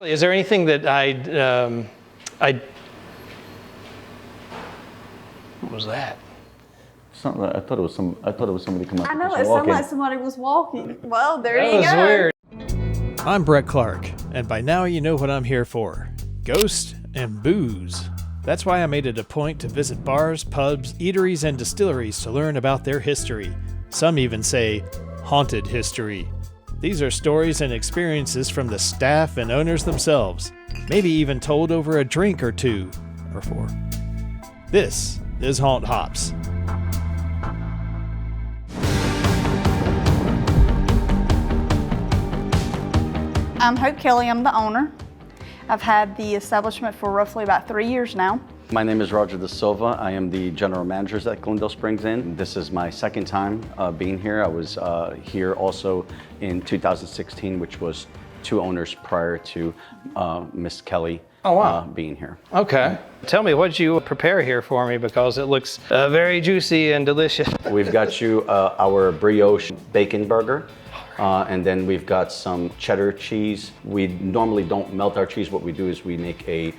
Is there anything that what was that? Something. I thought it was somebody coming up. I know, it sounded like somebody was walking. Well, there you go. That was weird. I'm Brett Clark, and by now you know what I'm here for. Ghosts and booze. That's why I made it a point to visit bars, pubs, eateries, and distilleries to learn about their history. Some even say, haunted history. These are stories and experiences from the staff and owners themselves, maybe even told over a drink or two, or four. This is Haunt Hops. I'm Hope Kelly, I'm the owner. I've had the establishment for roughly about 3 years now. My name is Roger Da Silva. I am the general manager at GlendaleSpringsInn. This is my second time being here. I was here also in 2016, which was 2 owners prior to Miss Kelly being here. Okay. Tell me, what did you prepare here for me, because it looks very juicy and delicious. We've got you our brioche bacon burger. And then we've got some cheddar cheese. We normally don't melt our cheese. What we do is we make a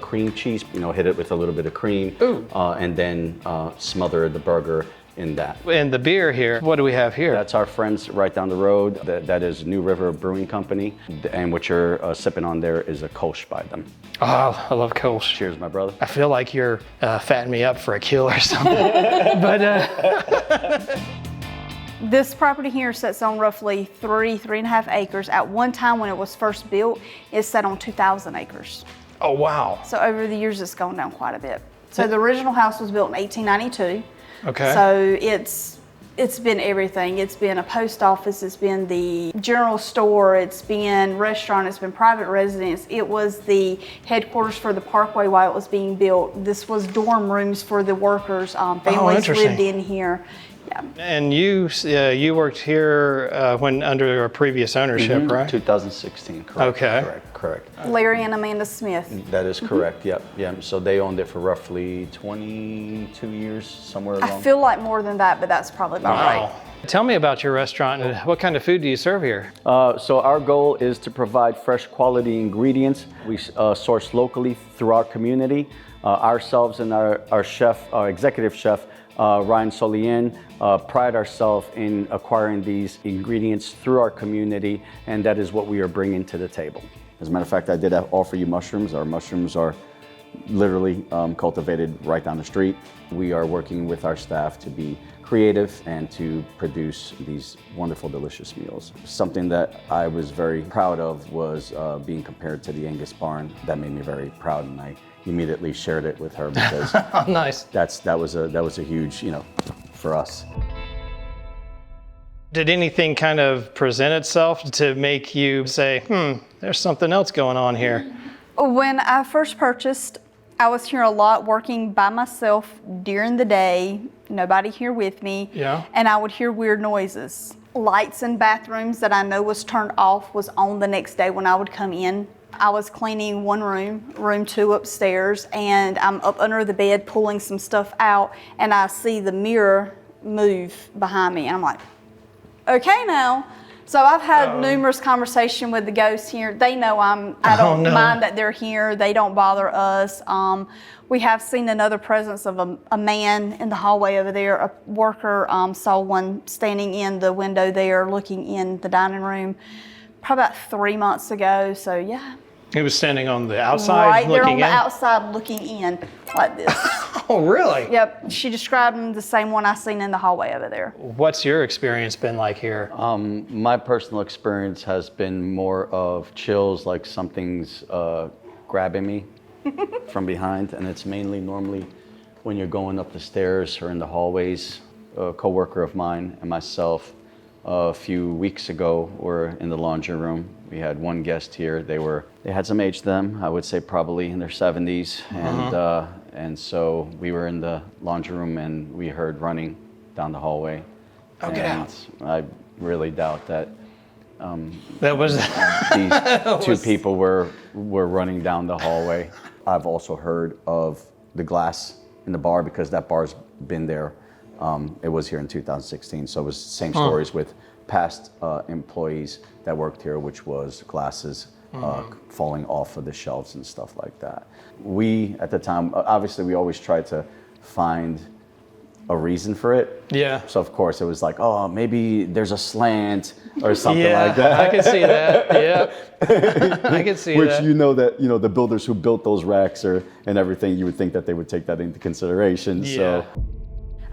cream cheese, hit it with a little bit of cream, and then smother the burger in that. And the beer here, what do we have here? That's our friends right down the road. That is New River Brewing Company. And what you're sipping on there is a Kolsch by them. Oh, I love Kolsch. Cheers, my brother. I feel like you're fattening me up for a kill or something. But This property here sits on roughly 3.5 acres. At one time when it was first built, it sat on 2,000 acres. oh wow. So over the years, it's gone down quite a bit. So the original house was built in 1892. Okay. So it's been everything. It's been a post office, it's been the general store, it's been restaurant, it's been private residence. It was the headquarters for the Parkway while it was being built. This was dorm rooms for the workers. Families lived in here. Yeah. And you worked here when under a previous ownership, right? 2016, correct. Okay. Correct. Larry and Amanda Smith. That is correct, yep. Yeah. So they owned it for roughly 22 years, somewhere along. I feel like more than that, but that's probably about right. Tell me about your restaurant and what kind of food do you serve here? So our goal is to provide fresh quality ingredients. We source locally through our community. Ourselves and our chef, our executive chef, Ryan Solian, pride ourselves in acquiring these ingredients through our community, and that is what we are bringing to the table. As a matter of fact, I did offer you mushrooms. Our mushrooms are literally cultivated right down the street. We are working with our staff to be creative and to produce these wonderful, delicious meals. Something that I was very proud of was being compared to the Angus barn. That made me very proud, and I immediately shared it with her because Nice. that was a huge, for us. Did anything kind of present itself to make you say, there's something else going on here? When I first purchased, I was here a lot working by myself during the day, nobody here with me, and I would hear weird noises. Lights in bathrooms that I know was turned off was on the next day when I would come in. I was cleaning one room 2 upstairs, and I'm up under the bed pulling some stuff out, and I see the mirror move behind me, and I'm like, okay now. So I've had numerous conversations with the ghosts here. They know I don't mind that they're here. They don't bother us. We have seen another presence of a man in the hallway over there. A worker saw one standing in the window there looking in the dining room probably about 3 months ago. So yeah. He was standing on the outside right there looking on the in? outside looking in like this. Oh, really? Yep. She described him the same one I seen in the hallway over there. What's your experience been like here? My personal experience has been more of chills, like something's grabbing me from behind, and it's mainly normally when you're going up the stairs or in the hallways. A coworker of mine and myself a few weeks ago were in the laundry room. We had one guest here. They had some age to them, I would say probably in their 70s, and so we were in the laundry room and we heard running down the hallway. Oh, get out. I really doubt that That was these two people were running down the hallway. I've also heard of the glass in the bar because that bar's been there. It was here in 2016, so it was same stories with past employees that worked here, which was glasses falling off of the shelves and stuff like that. We, at the time, obviously we always tried to find a reason for it. Yeah. So of course it was like, oh, maybe there's a slant or something like that. I can see that. Yeah. I can see Which that. the builders who built those racks and everything, you would think that they would take that into consideration. Yeah. So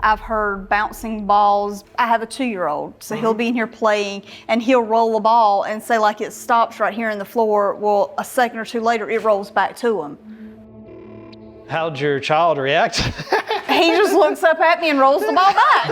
I've heard bouncing balls. I have a 2-year-old, so he'll be in here playing and he'll roll a ball and say like it stops right here in the floor. Well, a second or two later, it rolls back to him. How'd your child react? He just looks up at me and rolls the ball back.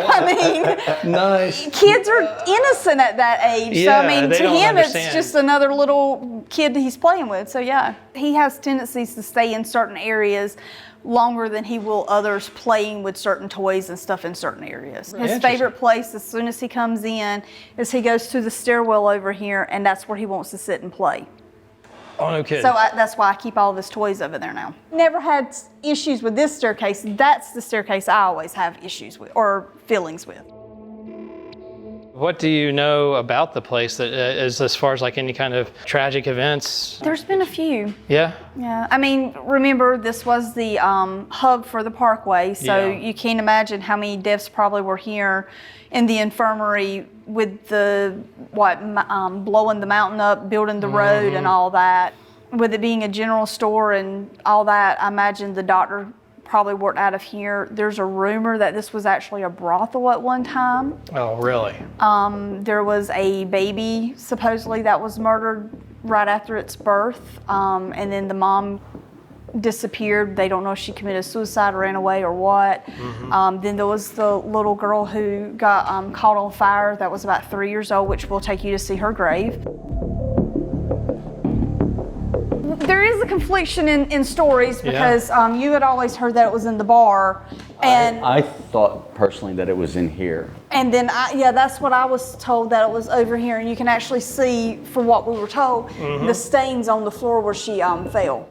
I mean, Nice. kids are innocent at that age. Yeah, so I mean, they to don't him, understand. it's just another little kid that he's playing with. So yeah, he has tendencies to stay in certain areas longer than he will others, playing with certain toys and stuff in certain areas. His Interesting. favorite place, as soon as he comes in, is he goes to the stairwell over here, and that's where he wants to sit and play. Oh, no kidding. So that's why I keep all of his toys over there now. Never had issues with this staircase. That's the staircase I always have issues with or feelings with. What do you know about the place that is as far as like any kind of tragic events? There's been a few. Yeah. Yeah, I mean, remember this was the hub for the parkway, so Yeah. you can't imagine how many deaths probably were here in the infirmary with the blowing the mountain up, building the road, and all that. With it being a general store and all that, I imagine the doctor probably worked out of here. There's a rumor that this was actually a brothel at one time. Oh, really? There was a baby supposedly that was murdered right after its birth, and then the mom disappeared. They don't know if she committed suicide or ran away or what. Then there was the little girl who got caught on fire that was about 3 years old, which will take you to see her grave. There is a confliction in stories because you had always heard that it was in the bar, and I thought personally that it was in here. and then that's what I was told, that it was over here, and you can actually see, from what we were told, the stains on the floor where she fell.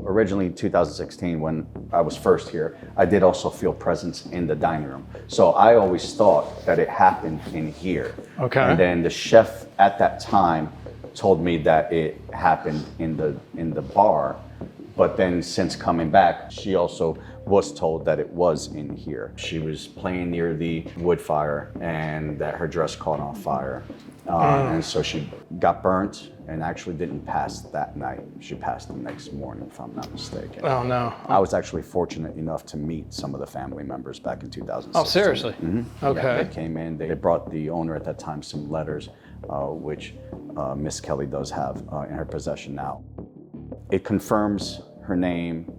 Originally in 2016, when I was first here, I did also feel presence in the dining room. So I always thought that it happened in here. Okay. And then the chef at that time told me that it happened in the bar, but then since coming back, she also was told that it was in here. She was playing near the wood fire and that her dress caught on fire. And so she got burnt and actually didn't pass that night. She passed the next morning, if I'm not mistaken. Oh, no. I was actually fortunate enough to meet some of the family members back in 2016. Oh, seriously? Okay. Yeah, they came in, they brought the owner at that time some letters, which Miss Kelly does have in her possession now. It confirms her name,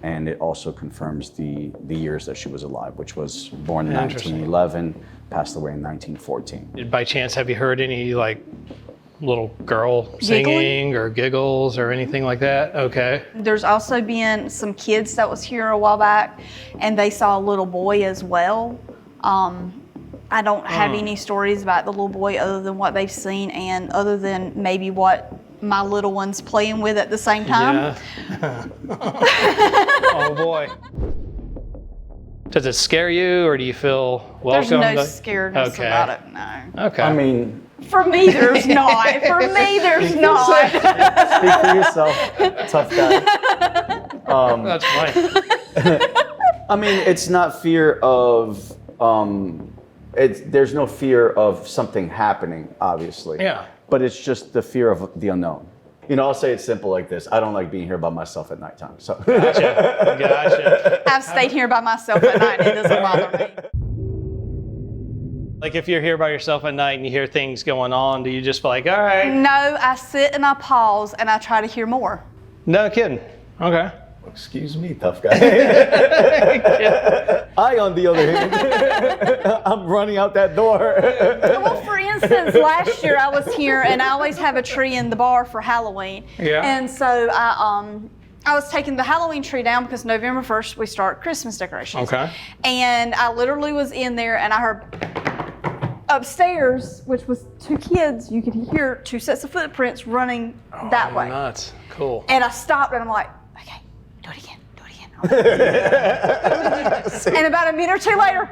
and it also confirms the years that she was alive, which was born in Interesting. 1911, passed away in 1914. By chance, have you heard any like little girl singing or giggles or anything like that? Okay. There's also been some kids that was here a while back, and they saw a little boy as well. I don't have any stories about the little boy other than what they've seen, and other than maybe what my little one's playing with at the same time. Yeah. Oh boy. Does it scare you, or do you feel welcome? There's no scaredness Okay. about it, no. Okay. I mean, For me, there's not. For me, there's not. speak for yourself, tough guy. That's funny. I mean, it's not fear of, there's no fear of something happening, obviously. Yeah. But it's just the fear of the unknown. You know, I'll say it simple like this. I don't like being here by myself at nighttime. So. Gotcha. I've stayed here by myself at night, and it doesn't bother me. Like if you're here by yourself at night and you hear things going on, do you just be like, all right? No, I sit and I pause and I try to hear more. No kidding. Okay. Excuse me, tough guy. I, on the other hand, I'm running out that door. Well, for instance, last year I was here, and I always have a tree in the bar for Halloween. Yeah. And so I was taking the Halloween tree down because November 1st we start Christmas decorations. Okay. And I literally was in there, and I heard upstairs, which was two kids, you could hear two sets of footprints running that way. Nuts. Cool. And I stopped, and I'm like, okay, do it again, And about a minute or two later,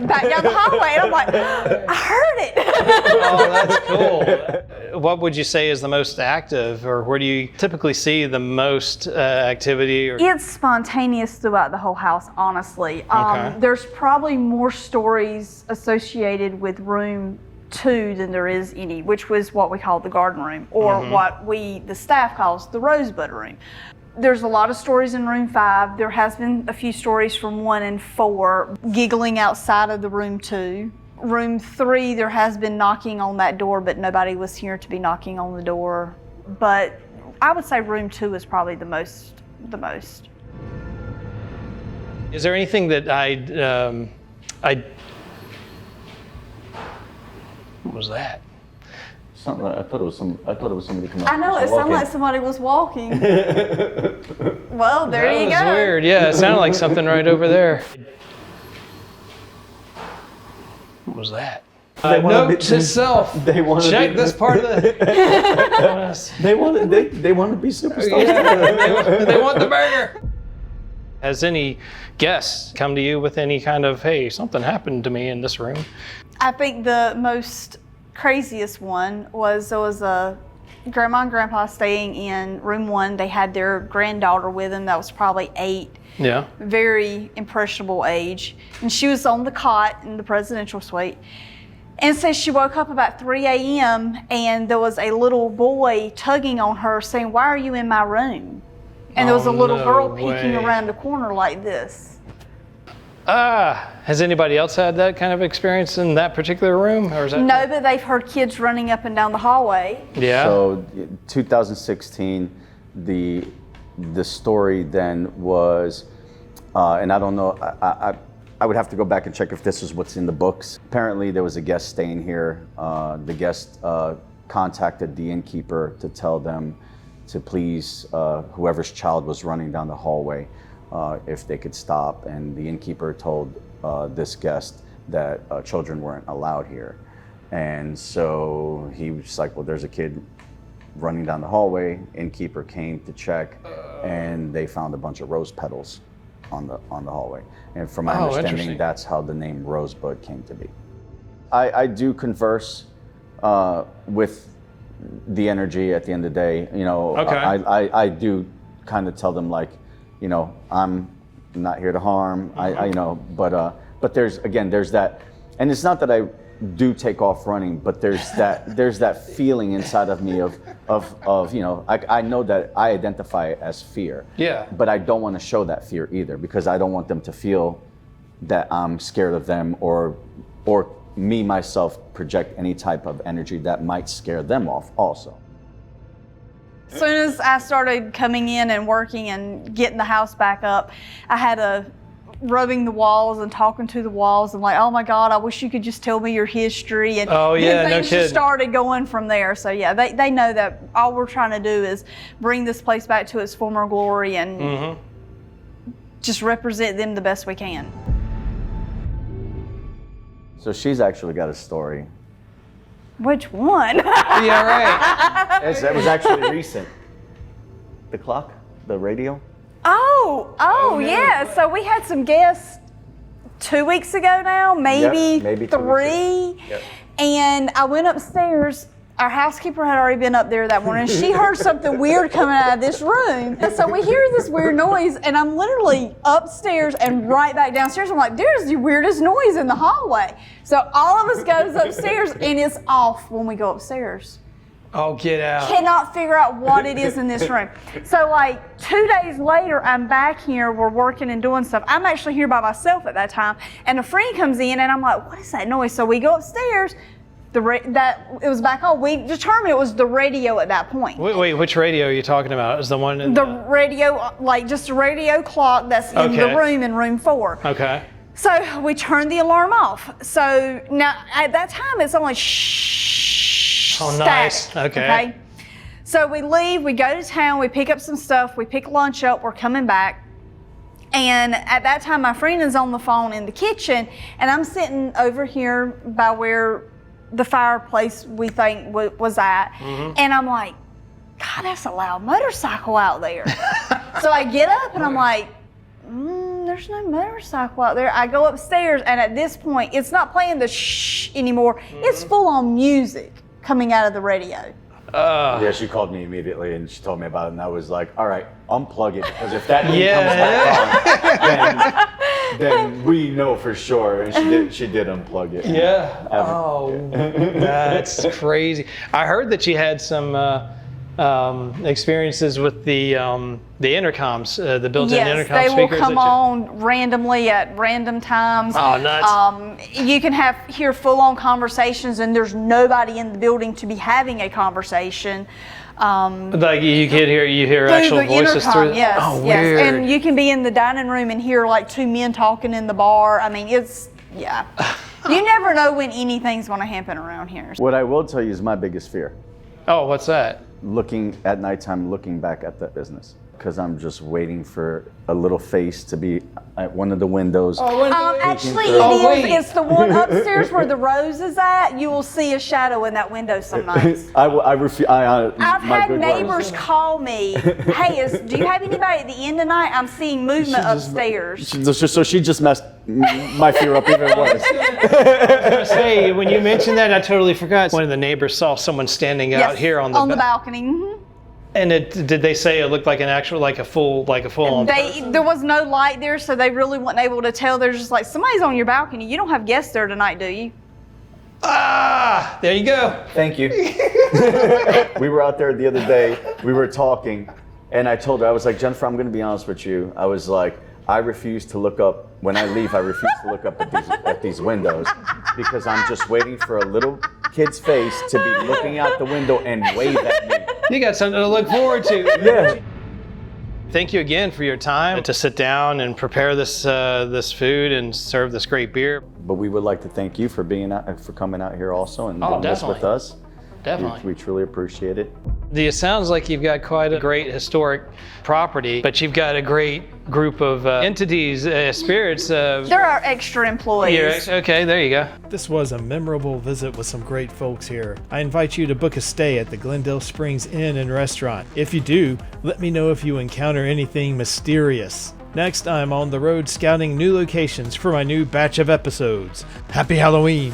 back down the hallway, and I'm like, I heard it. Oh, that's cool. What would you say is the most active, or where do you typically see the most activity? Or? It's spontaneous throughout the whole house, honestly. Okay. There's probably more stories associated with room 2 than there is any, which was what we call the garden room, or what the staff calls the rosebud room. There's a lot of stories in room 5. There has been a few stories from 1 and 4, giggling outside of the room 2. Room 3, there has been knocking on that door, but nobody was here to be knocking on the door. But I would say room 2 is probably the most. Is there anything that what was that? Something. I thought it was somebody coming. I know, it sounded like somebody was walking. Well, there you go. That was weird. Yeah, it sounded like something right over there. What was that? Note to self. Check this part of the. They want to be superstars. Yeah, they want the burger. Has any guests come to you with any kind of, hey, something happened to me in this room? I think the most craziest one was there was a grandma and grandpa staying in room 1. They had their granddaughter with them that was probably 8. Yeah. Very impressionable age. And she was on the cot in the presidential suite. And so she woke up about 3 a.m. and there was a little boy tugging on her saying, "Why are you in my room?" And there was a little girl peeking around the corner like this. Has anybody else had that kind of experience in that particular room? Or is that No, but they've heard kids running up and down the hallway. Yeah. So 2016, the story then was, and I don't know, I would have to go back and check if this is what's in the books. Apparently there was a guest staying here. The guest contacted the innkeeper to tell them to please, whoever's child was running down the hallway, if they could stop. And the innkeeper told this guest that children weren't allowed here. And so he was just like, well, there's a kid running down the hallway. Innkeeper came to check, and they found a bunch of rose petals on the hallway. And from my understanding, that's how the name Rosebud came to be. I do converse with the energy at the end of the day. You know, I do kind of tell them, like, you know, I'm not here to harm. I you know, but there's that, and it's not that I do take off running, but there's that feeling inside of me of you know, I know that I identify it as fear. Yeah. But I don't want to show that fear either, because I don't want them to feel that I'm scared of them, or me myself project any type of energy that might scare them off also. As soon as I started coming in and working and getting the house back up, I had rubbing the walls and talking to the walls and like, oh my God, I wish you could just tell me your history. And then things just started going from there. So yeah, they know that all we're trying to do is bring this place back to its former glory and just represent them the best we can. So she's actually got a story. Which one? Yeah, right. It was actually recent. The clock, the radio. Oh, yeah. So we had some guests 2 weeks ago now, maybe 3. Yep. And I went upstairs. Our housekeeper had already been up there that morning. She heard something weird coming out of this room. And so we hear this weird noise, and I'm literally upstairs and right back downstairs. I'm like, there's the weirdest noise in the hallway. So all of us goes upstairs, and it's off when we go upstairs. Oh, get out. Cannot figure out what it is in this room. So like 2 days later, I'm back here, we're working and doing stuff. I'm actually here by myself at that time, and a friend comes in, and I'm like, what is that noise? So we go upstairs. It was back on. We determined it was the radio at that point. Wait, which radio are you talking about? Is the one in the radio, like just a radio clock that's in the room in room 4. Okay. So we turned the alarm off. So now at that time it's only shh. Oh, nice. Okay. So we leave, we go to town, we pick up some stuff, we pick lunch up, we're coming back. And at that time my friend is on the phone in the kitchen, and I'm sitting over here by where the fireplace we think was at, and I'm like, God, that's a loud motorcycle out there. So I get up and I'm like, there's no motorcycle out there. I go upstairs, and at this point, it's not playing the shh anymore. It's full on music coming out of the radio. Yeah, she called me immediately and she told me about it, and I was like, all right, unplug it, because if that thing comes back on, then we know for sure. And she did unplug it. Yeah. Oh, that's crazy. I heard that you had some experiences with the intercoms, the built-in intercom speakers. Yes, they will come on randomly at random times. Oh, nuts. You can hear full-on conversations, and there's nobody in the building to be having a conversation. Like you hear actual voices through. Yes, oh, yes. weird. And you can be in the dining room and hear like two men talking in the bar. I mean, you never know when anything's going to happen around here. What I will tell you is my biggest fear. Oh, what's that? Looking at nighttime, looking back at that business, because I'm just waiting for a little face to be at one of the windows. Actually, it's the one upstairs where the rose is at. You will see a shadow in that window some nights. I've had neighbors call me, hey, do you have anybody at the end tonight? I'm seeing movement upstairs. So she just messed my fear up even worse. Say, when you mentioned that, I totally forgot. One of the neighbors saw someone standing out here on the balcony. Mm-hmm. And did they say it looked like a full on? There was no light there, so they really weren't able to tell. They're just like, somebody's on your balcony. You don't have guests there tonight, do you? Ah, there you go. Thank you. We were out there the other day. We were talking, and I told her, I was like, Jennifer, I'm going to be honest with you. I was like, I refuse to look up. When I leave, I refuse to look up at these windows, because I'm just waiting for a little kid's face to be looking out the window and wave at me. You got something to look forward to. Yeah. Thank you again for your time to sit down and prepare this food and serve this great beer. But we would like to thank you for coming out here also and doing this with us. Definitely. We truly appreciate it. It sounds like you've got quite a great historic property, but you've got a great group of entities, spirits. They're our extra employees. Okay, there you go. This was a memorable visit with some great folks here. I invite you to book a stay at the Glendale Springs Inn and Restaurant. If you do, let me know if you encounter anything mysterious. Next, I'm on the road scouting new locations for my new batch of episodes. Happy Halloween!